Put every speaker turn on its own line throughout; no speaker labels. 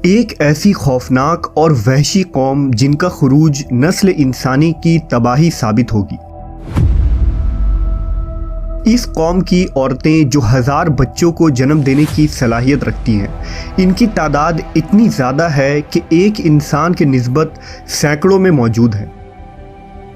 एक ऐसी खौफनाक और वहशी कौम जिनका खुरूज नस्ल इंसानी की तबाही साबित होगी। इस कौम की औरतें जो 1000 बच्चों को जन्म देने की सलाहियत रखती हैं, इनकी तादाद इतनी ज़्यादा है कि एक इंसान के निस्बत सैकड़ों में मौजूद है।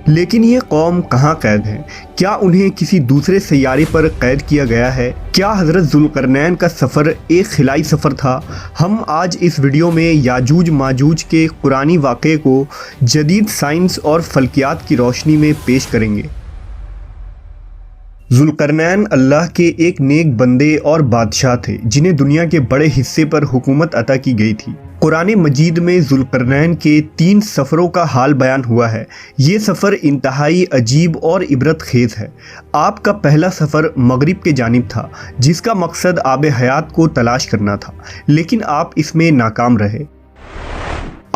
लेकिन ये कौम कहाँ कैद है? क्या उन्हें किसी दूसरे सैयारे पर कैद किया गया है? क्या हज़रत ज़ुल्करनैन का सफ़र एक खिलाई सफ़र था? हम आज इस वीडियो में याजूज माजूज के कुरानी वाक़े को जदीद साइंस और फ़ल्कियात की रोशनी में पेश करेंगे। ज़ुल्करनैन अल्लाह के एक नेक बंदे और बादशाह थे जिन्हें दुनिया के बड़े हिस्से पर हुकूमत अता की गई थी। कुरान मजीद में ज़ुल्करनैन के 3 सफ़रों का हाल बयान हुआ है। ये सफ़र इंतहाई अजीब और इबरत खेज़ है। आपका पहला सफ़र मगरिब के जानिब था जिसका मकसद आब हयात को तलाश करना था, लेकिन आप इसमें नाकाम रहे।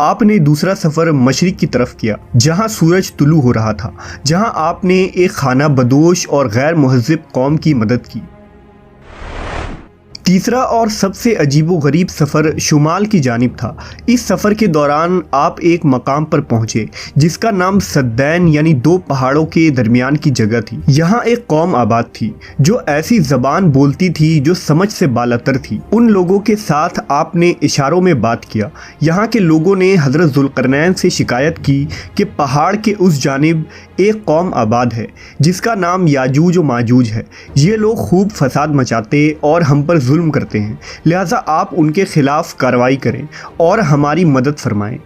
आपने दूसरा सफ़र मशरिक़ की तरफ किया जहां सूरज तुलू हो रहा था, जहां आपने एक खाना बदोश और गैर मुहज़्ज़िब कौम की मदद की। तीसरा और सबसे अजीबोगरीब सफ़र शुमाल की जानिब था। इस सफ़र के दौरान आप एक मकाम पर पहुँचे जिसका नाम सद्दैन यानी 2 पहाड़ों के दरमियान की जगह थी। यहाँ एक कौम आबाद थी जो ऐसी ज़बान बोलती थी जो समझ से बालातर थी। उन लोगों के साथ आपने इशारों में बात किया। यहाँ के लोगों ने हज़रत ज़ुल्करनैन से शिकायत की कि पहाड़ के उस जानिब एक कौम आबाद है जिसका नाम याजूज व माजूज है। ये लोग खूब फसाद मचाते और हम पर जुल्म करते हैं, लिहाजा आप उनके खिलाफ कार्रवाई करें और हमारी मदद फरमाएं।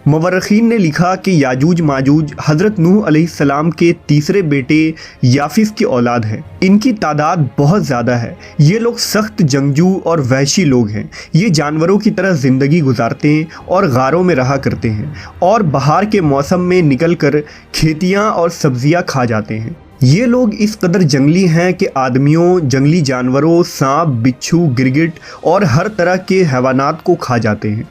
मवर्रखीन ने लिखा कि याजूज माजूज हज़रत नूह अलैहिस्सलाम के तीसरे बेटे याफिस की औलाद है। इनकी तादाद बहुत ज़्यादा है। ये लोग सख्त जंगजू और वहशी लोग हैं। ये जानवरों की तरह ज़िंदगी गुजारते हैं और गारों में रहा करते हैं और बहार के मौसम में निकल कर खेतियाँ और सब्जियाँ खा जाते हैं। ये लोग इस कदर जंगली हैं कि आदमियों, जंगली जानवरों, सांप, बिच्छू, गिरगिट और हर तरह के हैवानात को खा जाते हैं।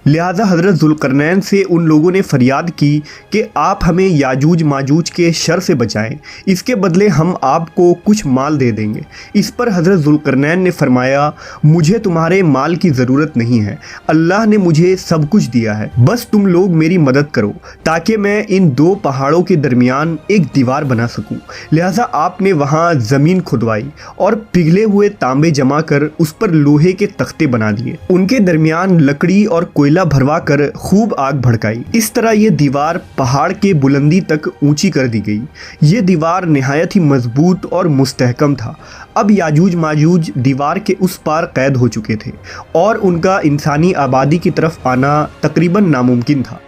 लिहाजा हज़रत ज़ुल्करनैन से उन लोगों ने फरियाद की कि आप हमें याजूज माजूज के शर से बचाएं, इसके बदले हम आपको कुछ माल दे देंगे। इस पर हज़रत ज़ुल्करनैन ने फरमाया, मुझे तुम्हारे माल की ज़रूरत नहीं है, अल्लाह ने मुझे सब कुछ दिया है, बस तुम लोग मेरी मदद करो ताकि मैं इन 2 पहाड़ों के दरमियान एक दीवार बना सकूँ। लिहाजा आपने वहाँ ज़मीन खुदवाई और पिघले हुए तांबे जमा कर उस पर लोहे के तख्ते बना दिए। उनके दरमियान लकड़ी और कोयला भरवा कर खूब आग भड़काई। इस तरह ये दीवार पहाड़ के बुलंदी तक ऊंची कर दी गई। ये दीवार निहायत ही मजबूत और मुस्तहकम था। अब याजूज माजूज दीवार के उस पार कैद हो चुके थे और उनका इंसानी आबादी की तरफ आना तकरीबन नामुमकिन था।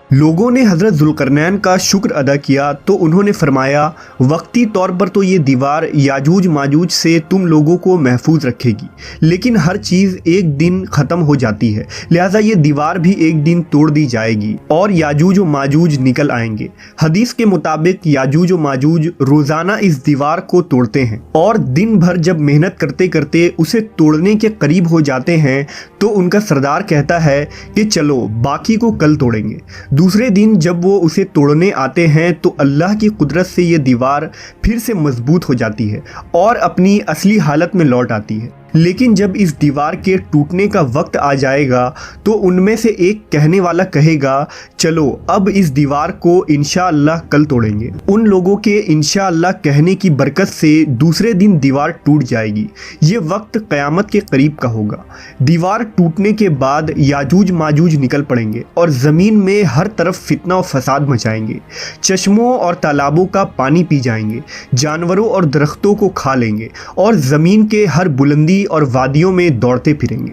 लोगों ने हज़रत ज़ुल्करनैन का शुक्र अदा किया तो उन्होंने फरमाया, वक्ती तौर पर तो ये दीवार याजूज माजूज से तुम लोगों को महफूज रखेगी, लेकिन हर चीज़ एक दिन ख़त्म हो जाती है, लिहाजा ये दीवार भी एक दिन तोड़ दी जाएगी और याजूज व माजूज निकल आएंगे। हदीस के मुताबिक याजूज व माजूज रोज़ाना इस दीवार को तोड़ते हैं और दिन भर जब मेहनत करते करते उसे तोड़ने के करीब हो जाते हैं तो उनका सरदार कहता है कि चलो बाकी को कल तोड़ेंगे। दूसरे दिन जब वो उसे तोड़ने आते हैं तो अल्लाह की कुदरत से ये दीवार फिर से मजबूत हो जाती है और अपनी असली हालत में लौट आती है। लेकिन जब इस दीवार के टूटने का वक्त आ जाएगा तो उनमें से एक कहने वाला कहेगा, चलो अब इस दीवार को इंशाअल्लाह कल तोड़ेंगे। उन लोगों के इंशाअल्लाह कहने की बरकत से दूसरे दिन दीवार टूट जाएगी। ये वक्त क़यामत के करीब का होगा। दीवार टूटने के बाद याजूज माजूज निकल पड़ेंगे और ज़मीन में हर तरफ फितना और फसाद मचाएंगे। चश्मों और तालाबों का पानी पी जाएंगे, जानवरों और दरख्तों को खा लेंगे और ज़मीन के हर बुलंदी और वादियों में दौड़ते फिरेंगे।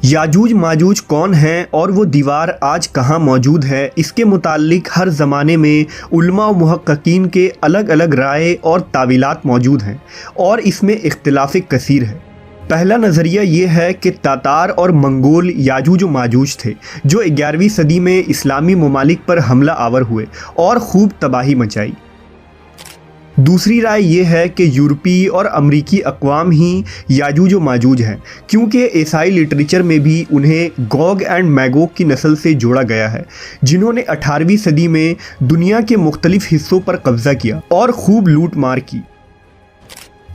याजूज माजूज कौन हैं और वो दीवार आज कहाँ मौजूद है, इसके मुताल्लिक हर ज़माने में उलमा व मुहक्किकीन के अलग अलग राय और तावीलात मौजूद हैं और इसमें इख्तिलाफ़ कसीर है। पहला नज़रिया ये है कि तातार और मंगोल याजूज व माजूज थे जो 11वीं सदी में इस्लामी ममालिक पर हमला आवर हुए और खूब तबाही मचाई। दूसरी राय ये है कि यूरोपीय और अमरीकी अक़वाम ही याजूज व माजूज हैं, क्योंकि ईसाई लिटरेचर में भी उन्हें गोग एंड मैगोग की नस्ल से जोड़ा गया है, जिन्होंने 18वीं सदी में दुनिया के मुख्तलिफ हिस्सों पर कब्जा किया और खूब लूट मार की।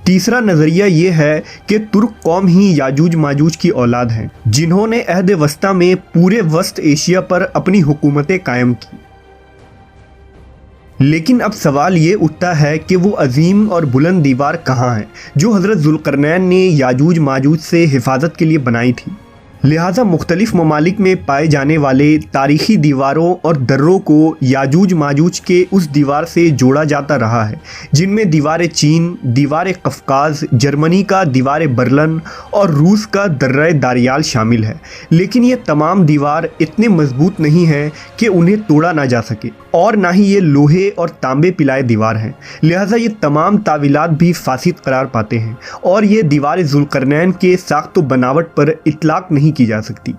तीसरा नज़रिया ये है कि तुर्क कौम ही याजूज माजूज की औलाद हैं, जिन्होंने अहद वस्ता में पूरे वस्त एशिया पर अपनी हुकूमतें कायम की। लेकिन अब सवाल ये उठता है कि वो अजीम और बुलंद दीवार कहाँ है जो हज़रत ज़ुल्करनैन ने याजूज माजूज से हिफाजत के लिए बनाई थी। लिहाजा मुख्तलिफ ममालिक में पाए जाने वाले तारीख़ी दीवारों और दर्रों को याजूज माजूज के उस दीवार से जोड़ा जाता रहा है, जिनमें दीवार चीन, दीवार कफ़काज़, जर्मनी का दीवार बर्लिन और रूस का दर्रा दारियाल शामिल है। लेकिन ये तमाम दीवार इतने मजबूत नहीं हैं कि उन्हें तोड़ा ना जा सके, और ना ही ये लोहे और तांबे पिलाए दीवार हैं। लिहाजा ये तमाम तावीलात भी फासिद करार पाते हैं और ये दीवार ज़ुल्करनैन के साख्त व बनावट पर इतलाक़ नहीं की जा सकती।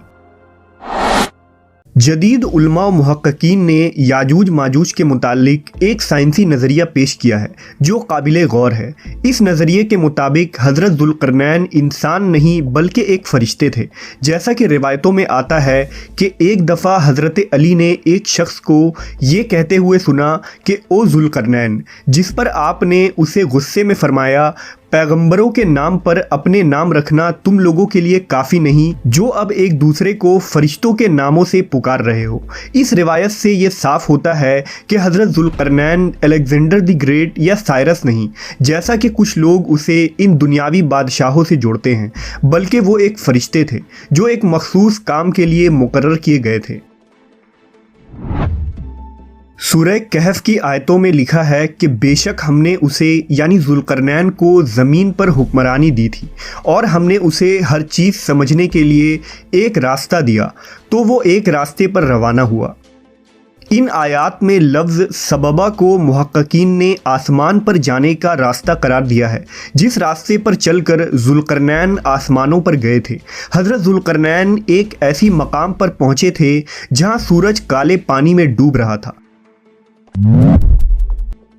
जदीद उलमा व मुहक्किकीन ने याजूज माजूज के मुतालिक एक साइंसी नज़रिया पेश किया है जो काबिल गौर है। इस नज़रिए के मुताबिक हज़रत ज़ुल्करनैन इंसान नहीं बल्कि एक फ़रिश्ते थे। जैसा कि रिवायतों में आता है कि एक दफ़ा हज़रत अली ने एक शख्स को ये कहते हुए सुना कि ओ ज़ुल्करनैन, जिस पर आपने उसे गुस्से में फ़रमाया, पैगंबरों के नाम पर अपने नाम रखना तुम लोगों के लिए काफ़ी नहीं, जो अब एक दूसरे को फरिश्तों के नामों से पुकार रहे हो। इस रिवायत से ये साफ होता है कि हज़रत ज़ुल्करनैन अलेक्जेंडर द ग्रेट या साइरस नहीं, जैसा कि कुछ लोग उसे इन दुनियावी बादशाहों से जोड़ते हैं, बल्कि वो एक फ़रिश्ते थे जो एक मखसूस काम के लिए मुकर्रर किए गए थे। सूरह कहफ की आयतों में लिखा है कि बेशक हमने उसे यानी ज़ुल्करनैन को ज़मीन पर हुक्मरानी दी थी और हमने उसे हर चीज़ समझने के लिए एक रास्ता दिया, तो वो एक रास्ते पर रवाना हुआ। इन आयात में लफ्ज़ सबबा को मुहक्किकीन ने आसमान पर जाने का रास्ता करार दिया है, जिस रास्ते पर चलकर ज़ुल्करनैन आसमानों पर गए थे। हज़रत ज़ुल्करनैन एक ऐसी मकाम पर पहुँचे थे जहाँ सूरज काले पानी में डूब रहा था,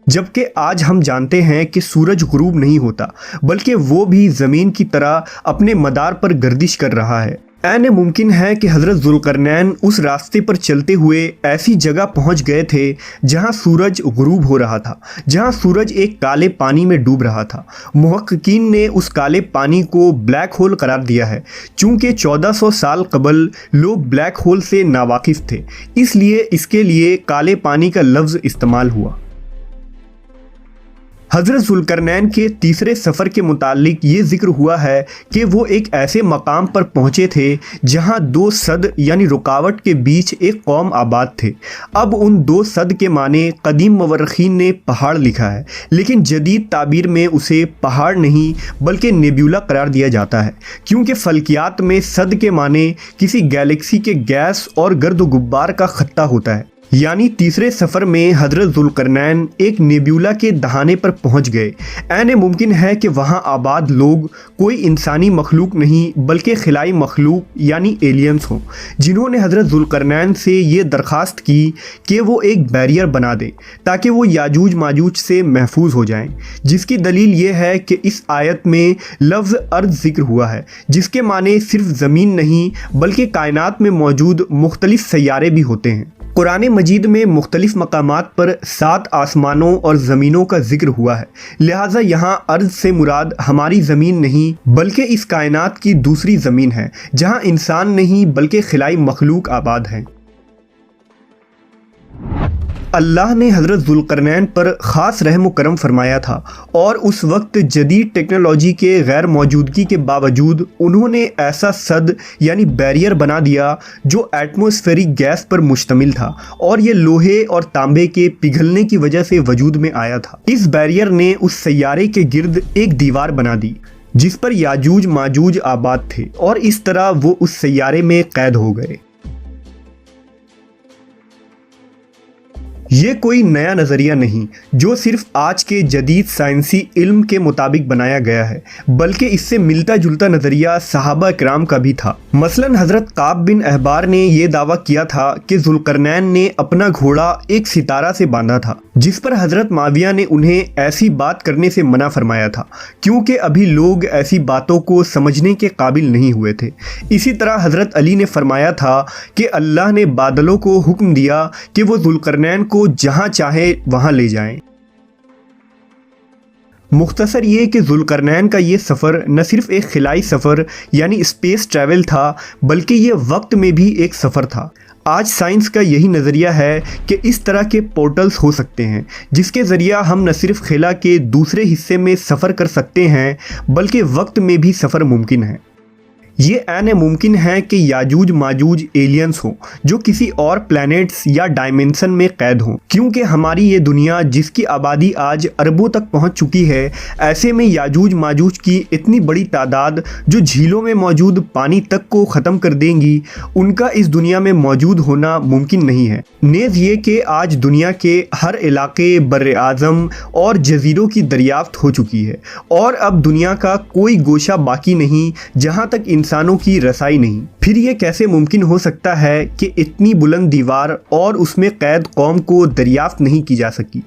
जबकि आज हम जानते हैं कि सूरज गुरूब नहीं होता, बल्कि वो भी ज़मीन की तरह अपने मदार पर गर्दिश कर रहा है। ऐन मुमकिन है कि हज़रत ज़ुल्करनैन उस रास्ते पर चलते हुए ऐसी जगह पहुंच गए थे जहां सूरज गुरूब हो रहा था, जहां सूरज एक काले पानी में डूब रहा था। मुहक्किकीन ने उस काले पानी को ब्लैक होल करार दिया है, चूँकि 1400 साल कबल लोग ब्लैक होल से नावाकिफ़ थे, इसलिए इसके लिए काले पानी का लफ्ज़ इस्तेमाल हुआ। हज़रत ज़ुल्करनैन के तीसरे सफ़र के मुतालिक ये ज़िक्र हुआ है कि वो एक ऐसे मकाम पर पहुँचे थे जहाँ 2 सद यानी रुकावट के बीच एक कौम आबाद थे। अब उन 2 सद के माने कदीम मवर्रखीन ने पहाड़ लिखा है, लेकिन जदीद ताबीर में उसे पहाड़ नहीं बल्कि नेब्यूला करार दिया जाता है, क्योंकि फ़ल्कियात में सद के माने किसी गैलेक्सी के गैस और गर्द गुब्बार का खत्ता होता है। यानी तीसरे सफ़र में हज़रत ज़ुल्करनैन एक नेब्यूला के दहाने पर पहुंच गए। ऐन मुमकिन है कि वहां आबाद लोग कोई इंसानी मखलूक नहीं बल्कि खिलाई मखलूक यानी एलियंस हों, जिन्होंने हज़रत ज़ुल्करनैन से ये दरख्वास्त की कि वो एक बैरियर बना दें ताकि वो याजूज माजूज से महफूज हो जाएं। जिसकी दलील ये है कि इस आयत में लफ्ज़ अर्ज़ ज़िक्र हुआ है, जिसके माने सिर्फ ज़मीन नहीं बल्कि कायनात में मौजूद मुख्तलिफ सैयारे भी होते हैं। कुरान मजीद में मुख्तलिफ मकामात पर 7 आसमानों और ज़मीनों का जिक्र हुआ है, लिहाजा यहाँ अर्ज़ से मुराद हमारी ज़मीन नहीं बल्कि इस कायनात की दूसरी ज़मीन है, जहाँ इंसान नहीं बल्कि खिलाई मखलूक आबाद हैं। अल्लाह ने हज़रत ज़ुल्करनैन पर ख़ास रहम व करम फरमाया था और उस वक्त जदीद टेक्नोलॉजी के गैर मौजूदगी के बावजूद उन्होंने ऐसा सद यानी बैरियर बना दिया जो एटमॉस्फेरिक गैस पर मुश्तमिल था और ये लोहे और तांबे के पिघलने की वजह से वजूद में आया था। इस बैरियर ने उस सैयारे के गिर्द एक दीवार बना दी जिस पर याजूज माजूज आबाद थे और इस तरह वो उस सैयारे में कैद हो गए। ये कोई नया नज़रिया नहीं जो सिर्फ आज के जदीद साइंसी इल्म के मुताबिक बनाया गया है, बल्कि इससे मिलता जुलता नज़रिया सहाबा किराम का भी था। मसलन हज़रत काब बिन अहबार ने यह दावा किया था कि जुल्करनैन ने अपना घोड़ा एक सितारा से बांधा था, जिस पर हज़रत माविया ने उन्हें ऐसी बात करने से मना फरमाया था क्योंकि अभी लोग ऐसी बातों को समझने के काबिल नहीं हुए थे। इसी तरह हज़रत अली ने फरमाया था कि अल्लाह ने बादलों को हुक्म दिया कि वो जुल्करनैन को जहां चाहे वहां ले जाएं। मुख्तसर ये कि जुल्करनैन का ये सफ़र न सिर्फ एक खिलाई सफ़र यानी स्पेस ट्रैवल था, बल्कि ये वक्त में भी एक सफ़र था। आज साइंस का यही नज़रिया है कि इस तरह के पोर्टल्स हो सकते हैं जिसके ज़रिया हम न सिर्फ खिला के दूसरे हिस्से में सफ़र कर सकते हैं, बल्कि वक्त में भी सफ़र मुमकिन है। ये ऐन मुमकिन है कि याजूज माजूज एलियंस हो जो किसी और प्लैनेट्स या डायमेंशन में कैद हों, क्योंकि हमारी ये दुनिया जिसकी आबादी आज अरबों तक पहुंच चुकी है, ऐसे में याजूज माजूज की इतनी बड़ी तादाद जो झीलों में मौजूद पानी तक को ख़त्म कर देंगी, उनका इस दुनिया में मौजूद होना मुमकिन नहीं है। नेज़ ये कि आज दुनिया के हर इलाके बर्र आज़म और जजीरों की दरियाफ्त हो चुकी है और अब दुनिया का कोई गोशा बाकी नहीं जहाँ तक इंसानों की रसाई नहीं। फिर ये कैसे मुमकिन हो सकता है कि इतनी बुलंद दीवार और उसमें कैद कौम को दरियाफ्त नहीं की जा सकी।